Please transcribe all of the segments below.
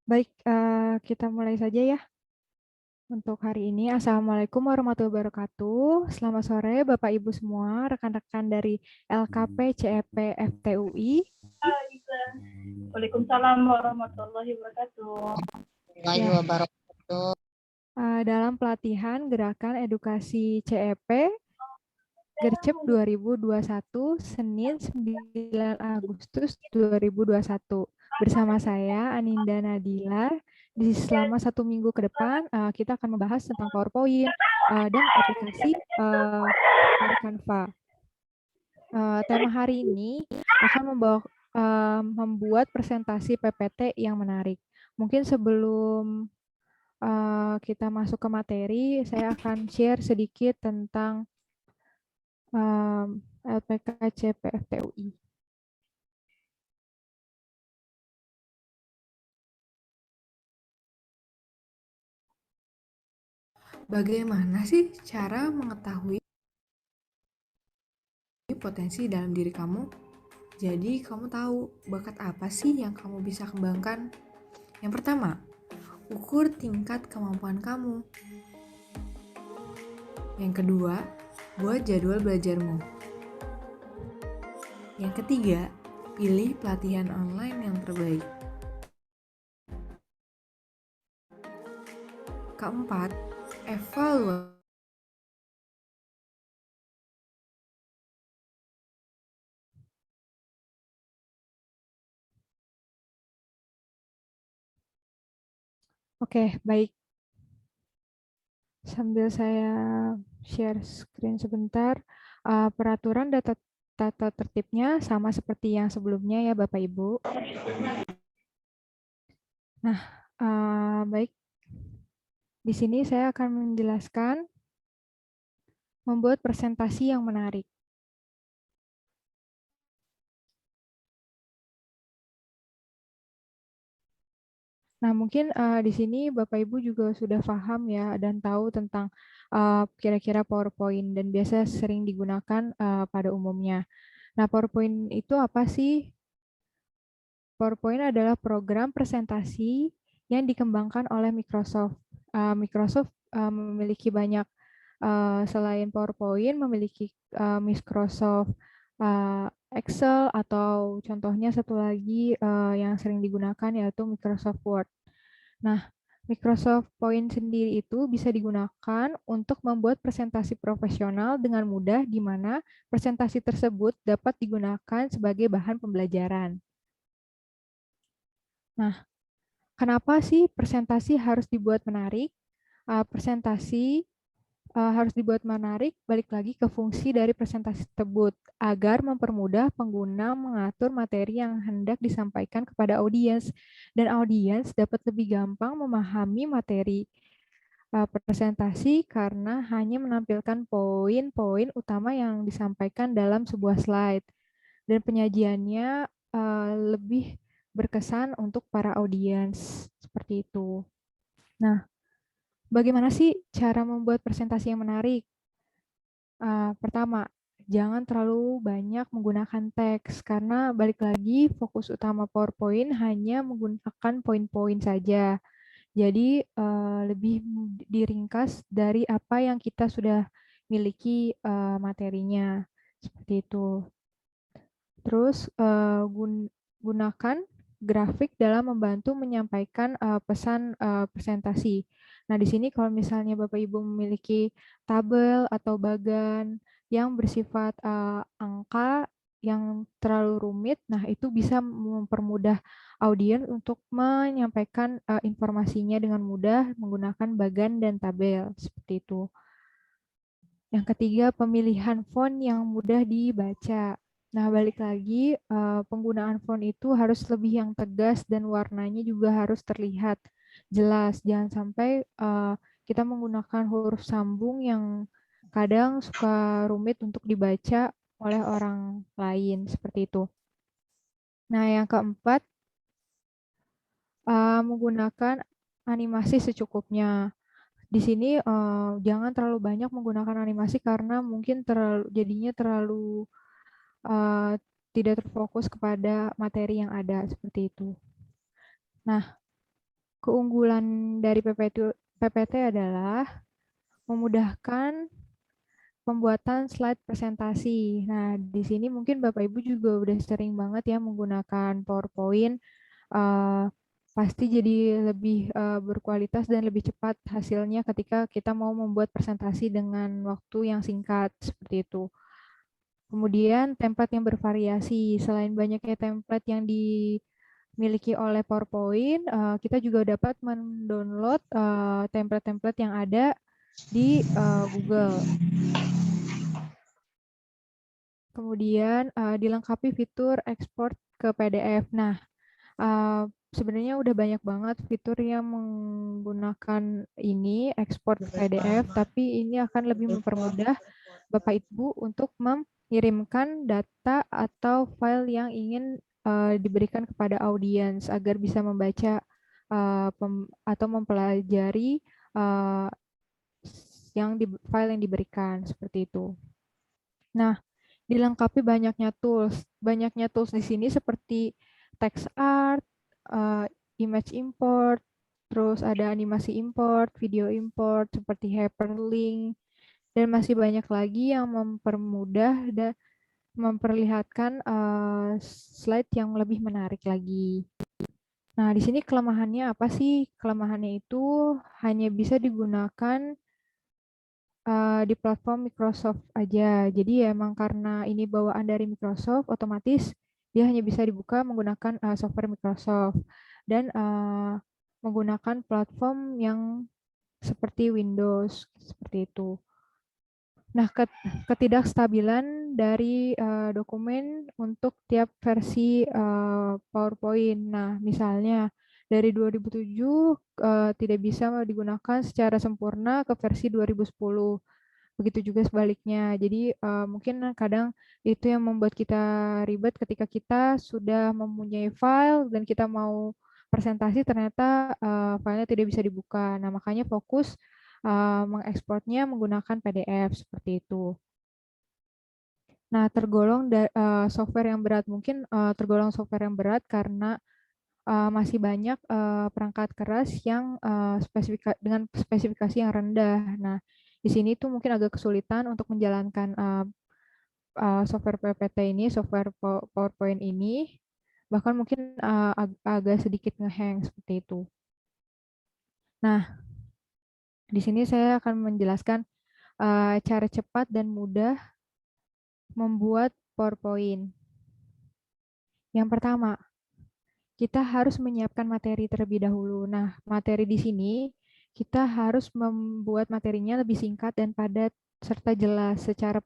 Baik, kita mulai saja ya untuk hari ini. Assalamualaikum warahmatullahi wabarakatuh. Selamat sore Bapak Ibu semua, rekan-rekan dari LKP CEP FTUI. Waalaikumsalam warahmatullahi wabarakatuh. Ya, wabarakatuh. dalam pelatihan Gerakan Edukasi CEP Gercep 2021 Senin 9 Agustus 2021 bersama saya Aninda Nadila. Selama 1 minggu ke depan kita akan membahas tentang PowerPoint dan aplikasi dari Canva. Tema hari ini akan membuat presentasi PPT yang menarik. Mungkin sebelum kita masuk ke materi, saya akan share sedikit tentang LPK CPFTUI. Bagaimana sih cara mengetahui potensi dalam diri kamu? Jadi kamu tahu bakat apa sih yang kamu bisa kembangkan? Yang pertama, ukur tingkat kemampuan kamu. Yang kedua, buat jadwal belajarmu. Yang ketiga, pilih pelatihan online yang terbaik. Keempat, evaluasi. Oke, baik. Sambil saya share screen sebentar, peraturan tata tertibnya sama seperti yang sebelumnya ya Bapak Ibu. Nah, baik. Di sini saya akan menjelaskan membuat presentasi yang menarik. Nah, mungkin di sini Bapak Ibu juga sudah paham ya dan tahu tentang kira-kira PowerPoint dan biasa sering digunakan pada umumnya. Nah, PowerPoint itu apa sih? PowerPoint adalah program presentasi yang dikembangkan oleh Microsoft. Microsoft memiliki banyak selain PowerPoint, memiliki Microsoft Excel atau contohnya satu lagi yang sering digunakan yaitu Microsoft Word. Nah, Microsoft Point sendiri itu bisa digunakan untuk membuat presentasi profesional dengan mudah di mana presentasi tersebut dapat digunakan sebagai bahan pembelajaran. Nah, kenapa sih presentasi harus dibuat menarik? Presentasi harus dibuat menarik, balik lagi ke fungsi dari presentasi tersebut, agar mempermudah pengguna mengatur materi yang hendak disampaikan kepada audiens, dan audiens dapat lebih gampang memahami materi presentasi karena hanya menampilkan poin-poin utama yang disampaikan dalam sebuah slide, dan penyajiannya lebih berkesan untuk para audiens, seperti itu. Nah, bagaimana sih cara membuat presentasi yang menarik? Pertama, jangan terlalu banyak menggunakan teks, karena balik lagi fokus utama PowerPoint hanya menggunakan poin-poin saja. Jadi, lebih diringkas dari apa yang kita sudah miliki materinya, seperti itu. Terus, gunakan grafik dalam membantu menyampaikan pesan presentasi. Nah, di sini kalau misalnya Bapak Ibu memiliki tabel atau bagan yang bersifat angka yang terlalu rumit, nah itu bisa mempermudah audiens untuk menyampaikan informasinya dengan mudah menggunakan bagan dan tabel, seperti itu. Yang ketiga, pemilihan font yang mudah dibaca. Nah, balik lagi, penggunaan font itu harus lebih yang tegas dan warnanya juga harus terlihat jelas. Jangan sampai kita menggunakan huruf sambung yang kadang suka rumit untuk dibaca oleh orang lain, seperti itu. Nah, yang keempat, menggunakan animasi secukupnya. Di sini jangan terlalu banyak menggunakan animasi karena mungkin jadinya terlalu tidak terfokus kepada materi yang ada, seperti itu. Nah, keunggulan dari PPT adalah memudahkan pembuatan slide presentasi. Nah, di sini mungkin Bapak Ibu juga udah sering banget ya menggunakan PowerPoint. eh, Pasti jadi lebih berkualitas dan lebih cepat hasilnya ketika kita mau membuat presentasi dengan waktu yang singkat seperti itu. Kemudian template yang bervariasi. Selain banyaknya template yang dimiliki oleh PowerPoint, kita juga dapat mendownload template-template yang ada di Google. Kemudian dilengkapi fitur ekspor ke PDF. Nah, sebenarnya udah banyak banget fitur yang menggunakan ini ekspor ke PDF, tapi ini akan lebih mempermudah Bapak Ibu untuk mengirimkan data atau file yang ingin diberikan kepada audiens agar bisa membaca atau mempelajari file yang diberikan seperti itu. Nah, dilengkapi banyaknya tools. Banyaknya tools di sini seperti text art, image import, terus ada animasi import, video import seperti hyperlink, dan masih banyak lagi yang mempermudah dan memperlihatkan slide yang lebih menarik lagi. Nah, di sini kelemahannya apa sih? Kelemahannya itu hanya bisa digunakan di platform Microsoft aja. Jadi ya emang karena ini bawaan dari Microsoft, otomatis dia hanya bisa dibuka menggunakan software Microsoft dan menggunakan platform yang seperti Windows seperti itu. Nah, ketidakstabilan dari dokumen untuk tiap versi PowerPoint. Nah, misalnya dari 2007 tidak bisa digunakan secara sempurna ke versi 2010. Begitu juga sebaliknya. Jadi mungkin kadang itu yang membuat kita ribet ketika kita sudah mempunyai file dan kita mau presentasi ternyata filenya tidak bisa dibuka. Nah, makanya fokus mengekspornya menggunakan PDF seperti itu. Nah, tergolong software yang berat mungkin tergolong software yang berat karena masih banyak perangkat keras yang dengan spesifikasi yang rendah. Nah, di sini tuh mungkin agak kesulitan untuk menjalankan software PPT ini, software PowerPoint ini, bahkan mungkin agak sedikit ngehang seperti itu. Nah, di sini saya akan menjelaskan cara cepat dan mudah membuat PowerPoint. Yang pertama, kita harus menyiapkan materi terlebih dahulu. Nah, materi di sini kita harus membuat materinya lebih singkat dan padat serta jelas secara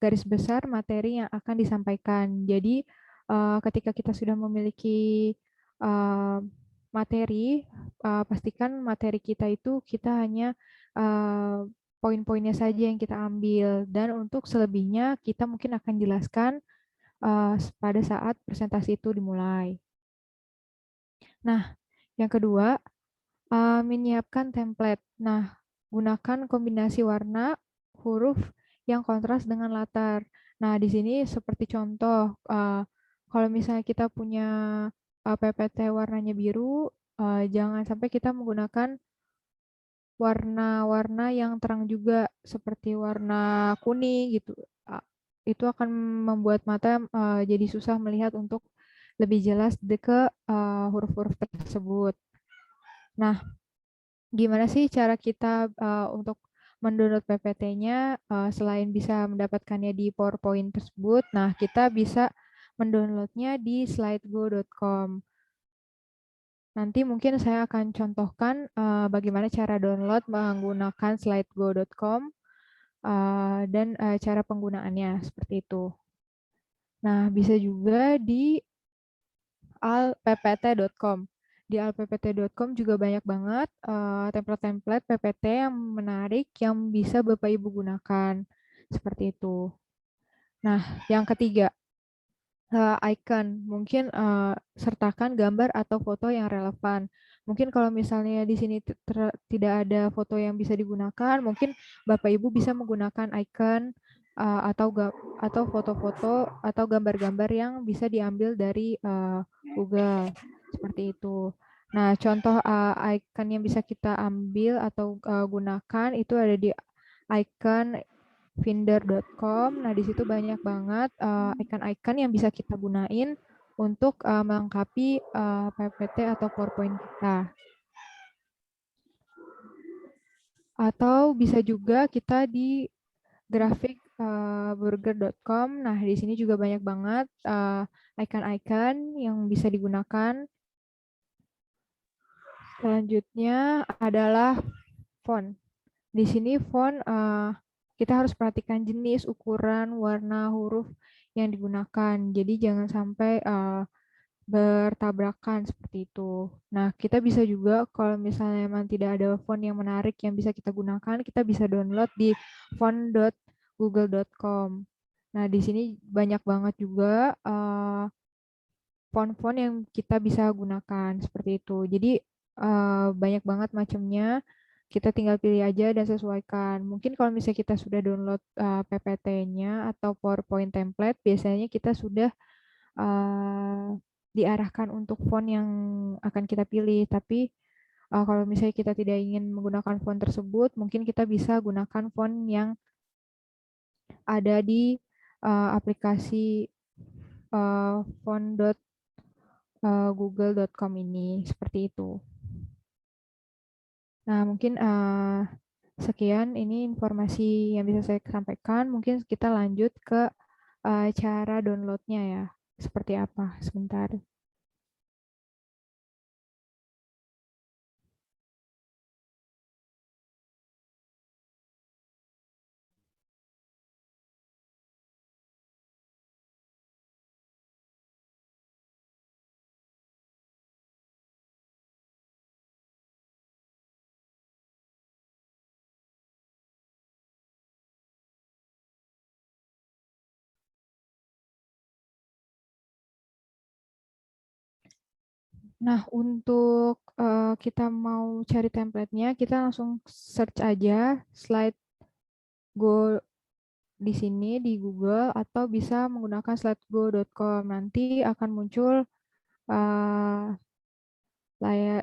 garis besar materi yang akan disampaikan. Jadi, ketika kita sudah memiliki materi, pastikan materi kita itu kita hanya poin-poinnya saja yang kita ambil dan untuk selebihnya kita mungkin akan jelaskan pada saat presentasi itu dimulai. Nah, yang kedua, menyiapkan template. Nah, gunakan kombinasi warna, huruf yang kontras dengan latar. Nah, di sini seperti contoh, kalau misalnya kita punya PPT warnanya biru, jangan sampai kita menggunakan warna-warna yang terang juga, seperti warna kuning gitu. Itu akan membuat mata jadi susah melihat untuk lebih jelas ke huruf-huruf tersebut. Nah, gimana sih cara kita untuk mendownload PPT-nya selain bisa mendapatkannya di PowerPoint tersebut? Nah, kita bisa mendownloadnya di slidego.com. Nanti mungkin saya akan contohkan bagaimana cara download menggunakan slidego.com dan cara penggunaannya seperti itu. Nah, bisa juga di alppt.com. Di alppt.com juga banyak banget template-template PPT yang menarik yang bisa Bapak Ibu gunakan. Seperti itu. Nah, yang ketiga, icon. Mungkin sertakan gambar atau foto yang relevan. Mungkin kalau misalnya di sini tidak ada foto yang bisa digunakan, mungkin Bapak Ibu bisa menggunakan icon atau foto-foto atau gambar-gambar yang bisa diambil dari Google seperti itu. Nah, contoh icon yang bisa kita ambil atau gunakan itu ada di icon finder.com. Nah, di situ banyak banget icon-icon yang bisa kita gunain untuk melengkapi PPT atau PowerPoint kita. Atau bisa juga kita di grafikburger.com. Nah, di sini juga banyak banget icon-icon yang bisa digunakan. Selanjutnya adalah font. Di sini font kita harus perhatikan jenis, ukuran, warna, huruf yang digunakan. Jadi jangan sampai bertabrakan seperti itu. Nah, kita bisa juga kalau misalnya memang tidak ada font yang menarik yang bisa kita gunakan, kita bisa download di font.google.com. Nah, di sini banyak banget juga font-font yang kita bisa gunakan seperti itu. Jadi banyak banget macamnya. Kita tinggal pilih aja dan sesuaikan. Mungkin kalau misalnya kita sudah download PPT-nya atau PowerPoint template, biasanya kita sudah diarahkan untuk font yang akan kita pilih. Tapi kalau misalnya kita tidak ingin menggunakan font tersebut, mungkin kita bisa gunakan font yang ada di aplikasi font.google.com ini, seperti itu. Nah, mungkin sekian ini informasi yang bisa saya sampaikan. Mungkin kita lanjut ke cara downloadnya ya. Seperti apa? Sebentar. Nah, untuk kita mau cari template-nya, kita langsung search aja slide go di sini di Google atau bisa menggunakan slidego.com. Nanti akan muncul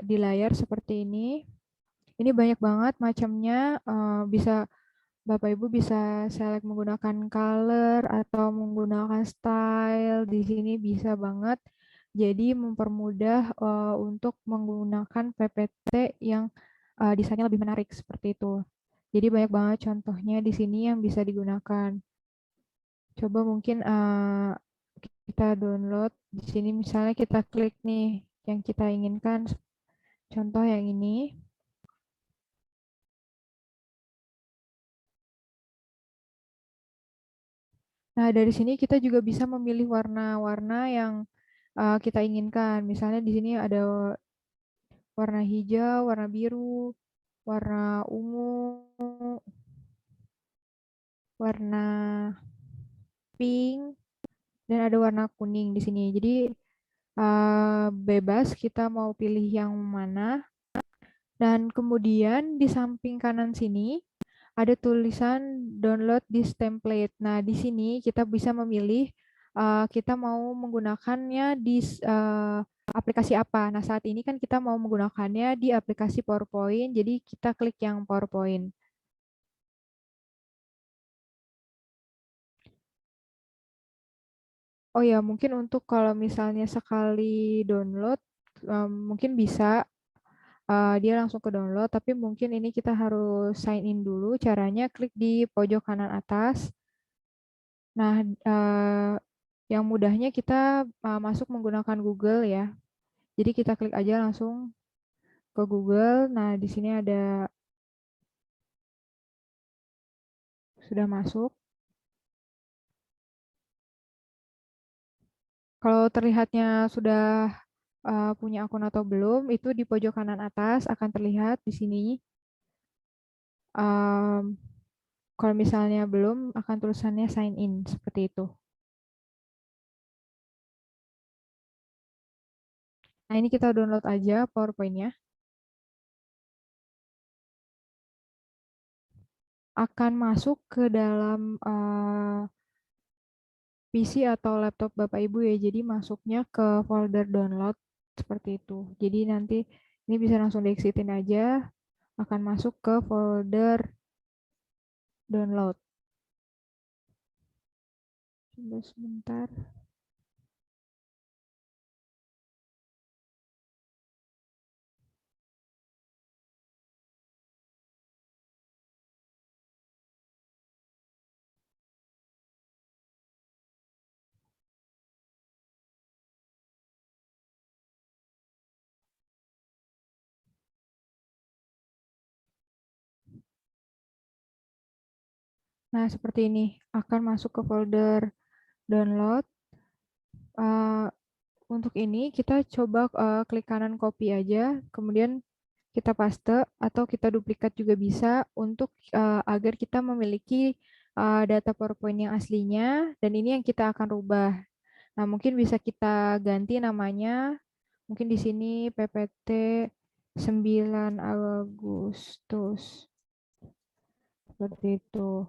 di layar seperti ini. Ini banyak banget macamnya. Bisa Bapak Ibu bisa select menggunakan color atau menggunakan style. Di sini bisa banget. Jadi mempermudah untuk menggunakan PPT yang desainnya lebih menarik seperti itu. Jadi banyak banget contohnya di sini yang bisa digunakan. Coba mungkin kita download di sini misalnya kita klik nih yang kita inginkan. Contoh yang ini. Nah, dari sini kita juga bisa memilih warna-warna yang kita inginkan. Misalnya di sini ada warna hijau, warna biru, warna ungu, warna pink, dan ada warna kuning di sini. Jadi bebas kita mau pilih yang mana. Dan kemudian di samping kanan sini ada tulisan download this template. Nah, di sini kita bisa memilih kita mau menggunakannya di aplikasi apa. Nah, saat ini kan kita mau menggunakannya di aplikasi PowerPoint, jadi kita klik yang PowerPoint. Oh ya, mungkin untuk kalau misalnya sekali download, mungkin bisa dia langsung ke download, tapi mungkin ini kita harus sign in dulu. Caranya klik di pojok kanan atas. Nah, yang mudahnya kita masuk menggunakan Google ya. Jadi kita klik aja langsung ke Google. Nah, di sini ada sudah masuk. Kalau terlihatnya sudah punya akun atau belum, itu di pojok kanan atas akan terlihat di sini. Um, Kalau misalnya belum, akan tulisannya sign in seperti itu. Nah, ini kita download aja PowerPoint-nya. Akan masuk ke dalam PC atau laptop Bapak Ibu ya. Jadi masuknya ke folder download. seperti itu. Jadi nanti ini bisa langsung di-exitin aja, akan masuk ke folder download. Tunggu sebentar. Nah, seperti ini akan masuk ke folder download. Untuk ini kita coba klik kanan copy aja, kemudian kita paste atau kita duplikat juga bisa untuk agar kita memiliki data PowerPoint yang aslinya dan ini yang kita akan rubah. Nah, mungkin bisa kita ganti namanya. Mungkin di sini PPT 9 Agustus. Seperti itu.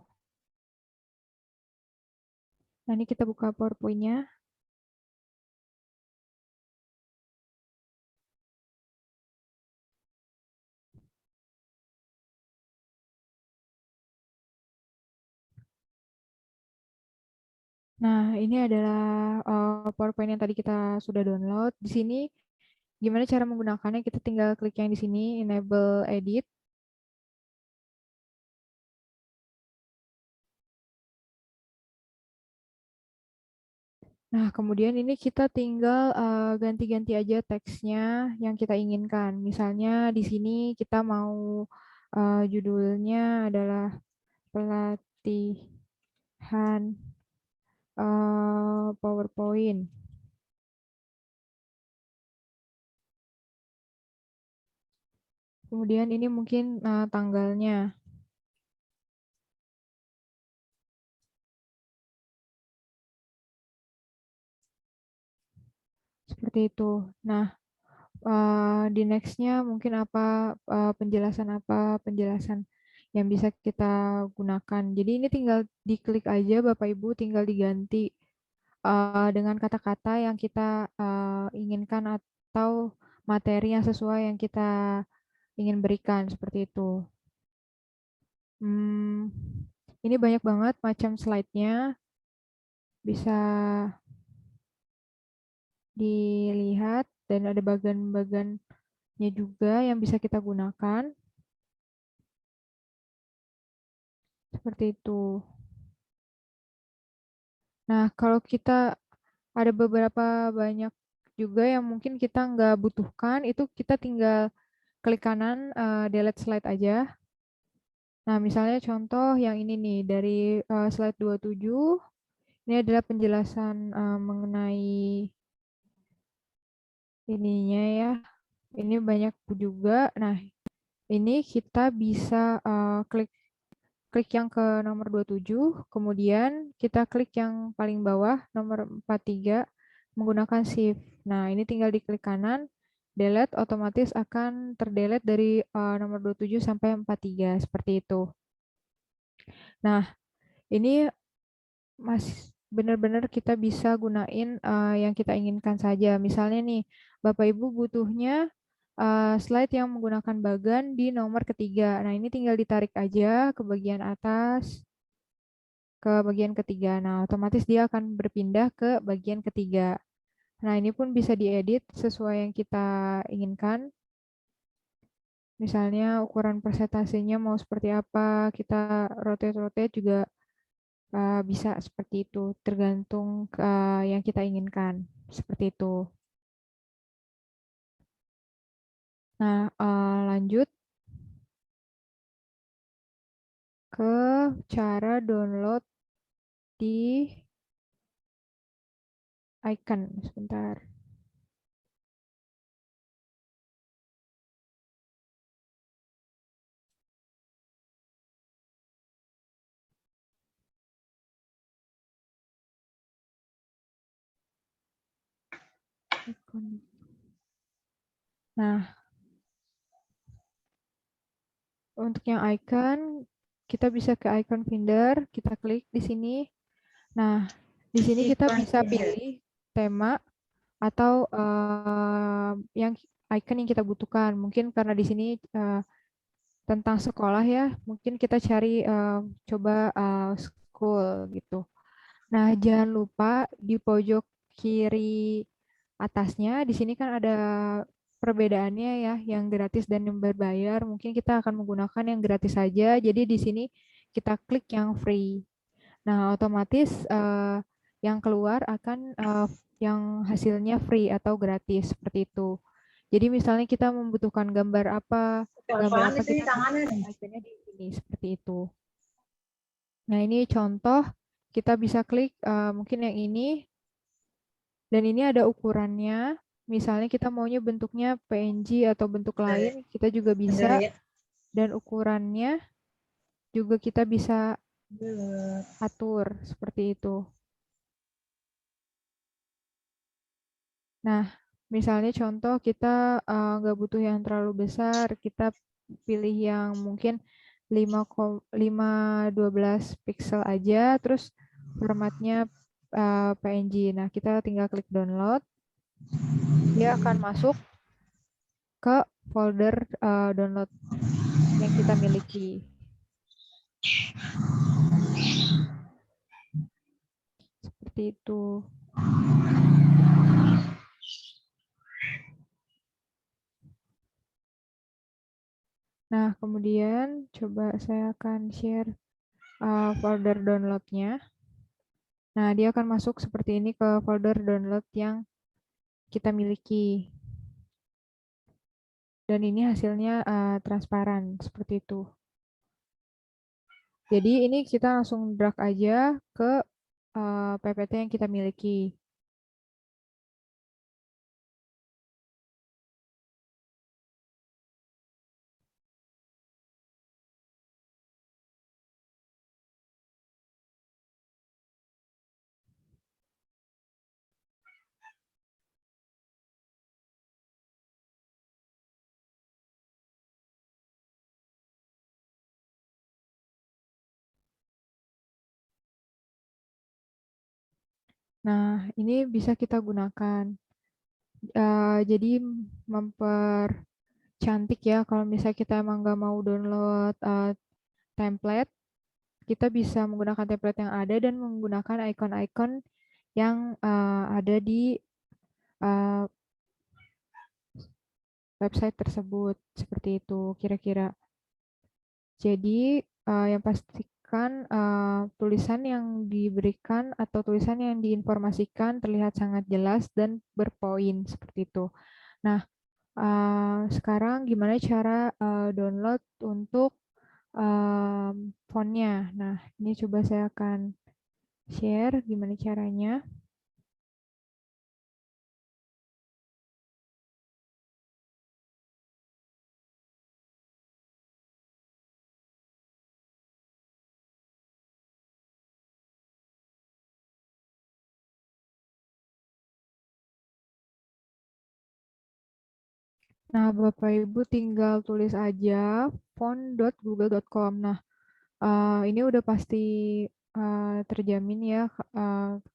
Nah, ini kita buka PowerPoint-nya. Nah, ini adalah PowerPoint yang tadi kita sudah download. Di sini gimana cara menggunakannya? Kita tinggal klik yang di sini, Enable Edit. Nah, kemudian ini kita tinggal ganti-ganti aja teksnya yang kita inginkan. Misalnya di sini kita mau judulnya adalah pelatihan PowerPoint. Kemudian ini mungkin tanggalnya. Seperti itu. Nah, di next-nya mungkin penjelasan yang bisa kita gunakan. Jadi ini tinggal diklik aja Bapak Ibu, tinggal diganti dengan kata-kata yang kita inginkan atau materi yang sesuai yang kita ingin berikan seperti itu. Ini banyak banget macam slide-nya, bisa dilihat dan ada bagian-bagiannya juga yang bisa kita gunakan. Seperti itu. Nah, kalau kita ada beberapa banyak juga yang mungkin kita nggak butuhkan, itu kita tinggal klik kanan, delete slide aja. Nah, misalnya contoh yang ini nih, dari slide 27, ini adalah penjelasan mengenai ininya ya. Ini banyak juga. Nah, ini kita bisa klik yang ke nomor 27, kemudian kita klik yang paling bawah, nomor 43, menggunakan shift. Nah, ini tinggal diklik kanan, delete, otomatis akan terdelete dari nomor 27 sampai 43, seperti itu. Nah, ini masih benar-benar kita bisa gunain yang kita inginkan saja. Misalnya nih, Bapak Ibu butuhnya slide yang menggunakan bagan di nomor ketiga. Nah, ini tinggal ditarik aja ke bagian atas, ke bagian ketiga. Nah, otomatis dia akan berpindah ke bagian ketiga. Nah, ini pun bisa diedit sesuai yang kita inginkan. Misalnya ukuran presentasinya mau seperti apa, kita rotate-rotate juga bisa seperti itu, tergantung yang kita inginkan. Seperti itu. Nah, lanjut ke cara download di icon. Sebentar. Nah, untuk yang icon, kita bisa ke icon Finder, kita klik di sini. Nah, di sini kita bisa pilih tema, atau yang icon yang kita butuhkan. Mungkin karena di sini tentang sekolah ya, mungkin kita cari coba school gitu. Nah, jangan lupa di pojok kiri atasnya, di sini kan ada perbedaannya ya, yang gratis dan yang berbayar. Mungkin kita akan menggunakan yang gratis saja. Jadi di sini kita klik yang free. Nah, otomatis yang keluar akan yang hasilnya free atau gratis seperti itu. Jadi misalnya kita membutuhkan gambar apa Sih kita klik tangannya nih. ikonnya di sini seperti itu. Nah, ini contoh kita bisa klik mungkin yang ini dan ini ada ukurannya. Misalnya kita maunya bentuknya PNG atau bentuk lain, kita juga bisa Ya. dan ukurannya juga kita bisa atur seperti itu. Nah, misalnya contoh kita nggak butuh yang terlalu besar, kita pilih yang mungkin 5,12 pixel aja, terus formatnya PNG. Nah, kita tinggal klik download, dia akan masuk ke folder download yang kita miliki. Seperti itu. Nah, kemudian coba saya akan share folder downloadnya. Nah, dia akan masuk seperti ini ke folder download yang kita miliki. Dan ini hasilnya transparan, seperti itu. Jadi ini kita langsung drag aja ke PPT yang kita miliki. Nah, ini bisa kita gunakan. Jadi mempercantik ya, kalau misalnya kita emang nggak mau download template, kita bisa menggunakan template yang ada dan menggunakan icon-icon yang ada di uh, website tersebut. Seperti itu kira-kira. Jadi yang pastikan tulisan yang diberikan atau tulisan yang diinformasikan terlihat sangat jelas dan berpoin seperti itu. Nah, sekarang gimana cara download untuk fontnya? Nah, ini coba saya akan share gimana caranya. Nah, Bapak Ibu tinggal tulis aja font.google.com. Nah, ini udah pasti terjamin ya.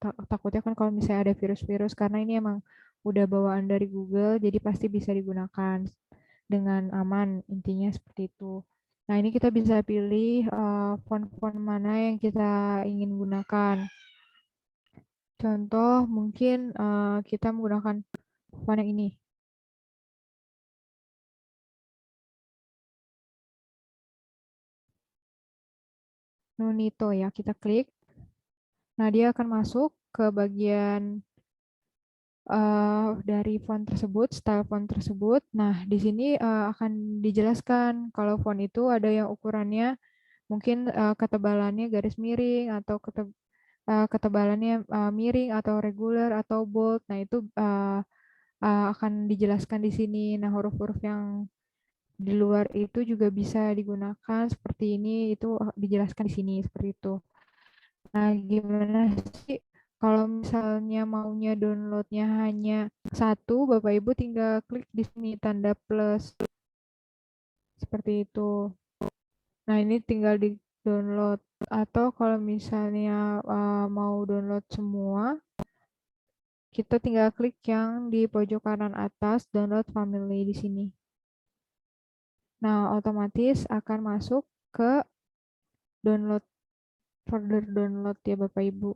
Takutnya kan kalau misalnya ada virus-virus, karena ini emang udah bawaan dari Google, jadi pasti bisa digunakan dengan aman. Intinya seperti itu. Nah, ini kita bisa pilih font-font mana yang kita ingin gunakan. Contoh, mungkin kita menggunakan font yang ini. Nunito ya, kita klik. Nah, dia akan masuk ke bagian dari font tersebut, style font tersebut. Nah, di sini akan dijelaskan kalau font itu ada yang ukurannya mungkin ketebalannya garis miring atau ketebalannya miring atau regular atau bold. Nah, itu akan dijelaskan di sini. Nah, huruf-huruf yang di luar itu juga bisa digunakan seperti ini, itu dijelaskan di sini seperti itu. Nah, gimana sih kalau misalnya maunya downloadnya hanya satu, Bapak Ibu tinggal klik di sini tanda plus seperti itu. Nah, ini tinggal di download atau kalau misalnya mau download semua, kita tinggal klik yang di pojok kanan atas, download family di sini. Nah, otomatis akan masuk ke download, folder download ya Bapak Ibu.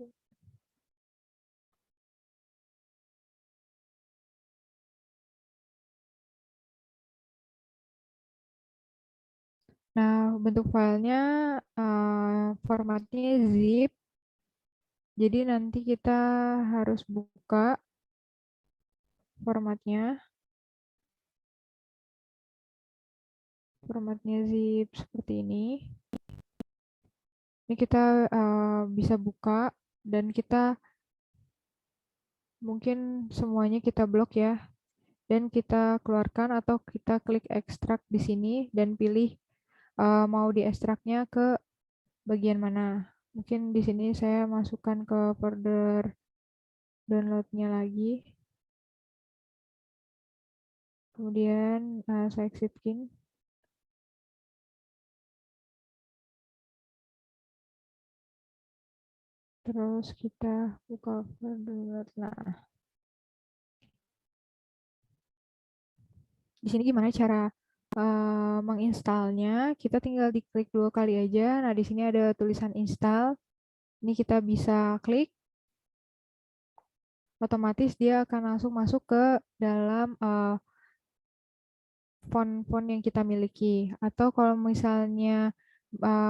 Nah, bentuk filenya formatnya zip. Jadi nanti kita harus buka formatnya. Formatnya zip seperti ini. Ini kita bisa buka dan kita mungkin semuanya kita blok ya. Dan kita keluarkan atau kita klik ekstrak di sini dan pilih mau diekstraknya ke bagian mana. Mungkin di sini saya masukkan ke folder downloadnya lagi. Kemudian saya exitkin. Terus kita buka folder download. Nah, di sini gimana cara menginstalnya? Kita tinggal diklik 2 kali aja. Nah, di sini ada tulisan install. Ini kita bisa klik. Otomatis dia akan langsung masuk ke dalam font-font yang kita miliki. Atau kalau misalnya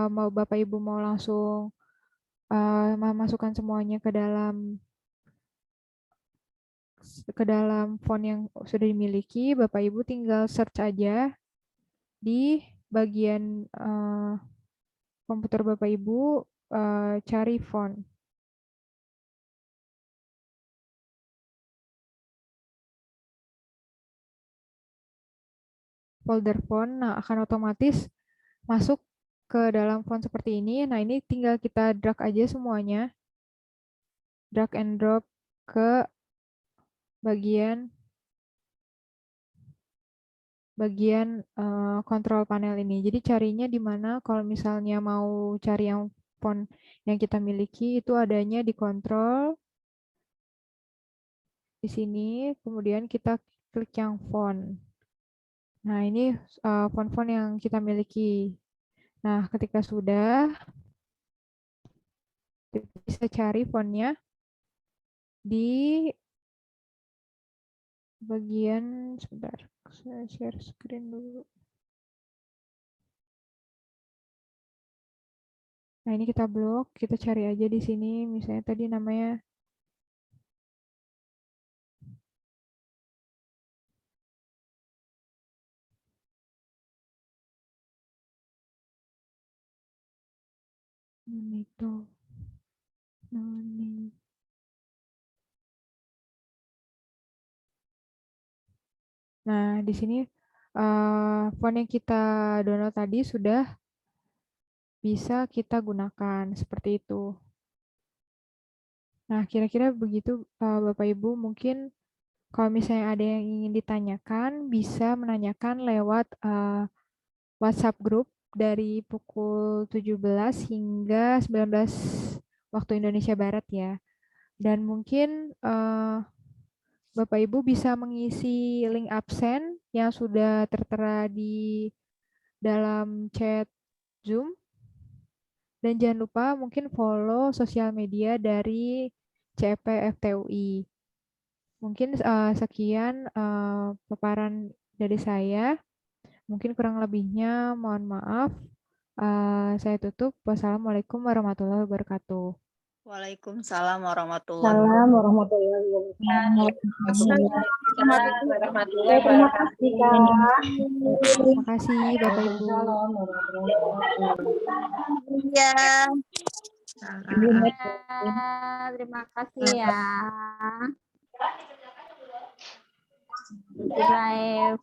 mau Bapak Ibu mau langsung memasukkan semuanya ke dalam font yang sudah dimiliki, Bapak Ibu tinggal search aja di bagian komputer Bapak Ibu, cari font. Folder font, nah akan otomatis masuk ke dalam font seperti ini. Nah, ini tinggal kita drag aja semuanya. Drag and drop ke bagian kontrol panel ini. Jadi carinya di mana kalau misalnya mau cari yang font yang kita miliki itu adanya di kontrol di sini, kemudian kita klik yang font. Nah, ini font-font yang kita miliki. Nah, ketika sudah, kita bisa cari fontnya di bagian, sebentar, saya share screen dulu. Nah, ini kita blok, kita cari aja di sini, misalnya tadi namanya Nonito. Noni. Nah, di sini font yang kita download tadi sudah bisa kita gunakan seperti itu. Nah, kira-kira begitu Bapak Ibu. Mungkin kalau misalnya ada yang ingin ditanyakan, bisa menanyakan lewat WhatsApp group dari pukul 17 hingga 19 waktu Indonesia Barat ya. Dan mungkin Bapak Ibu bisa mengisi link absen yang sudah tertera di dalam chat Zoom. Dan jangan lupa mungkin follow sosial media dari CEP FTUI. Mungkin sekian paparan dari saya. Mungkin kurang lebihnya mohon maaf. Saya tutup. Wassalamualaikum warahmatullahi wabarakatuh. Waalaikumsalam warahmatullahi Salam warahmatullahi wabarakatuh. wabarakatuh. Terima kasih, Kak. Terima kasih Bapak Ibu. Salam warahmatullahi wabarakatuh. Ya. Terima kasih ya. Di live.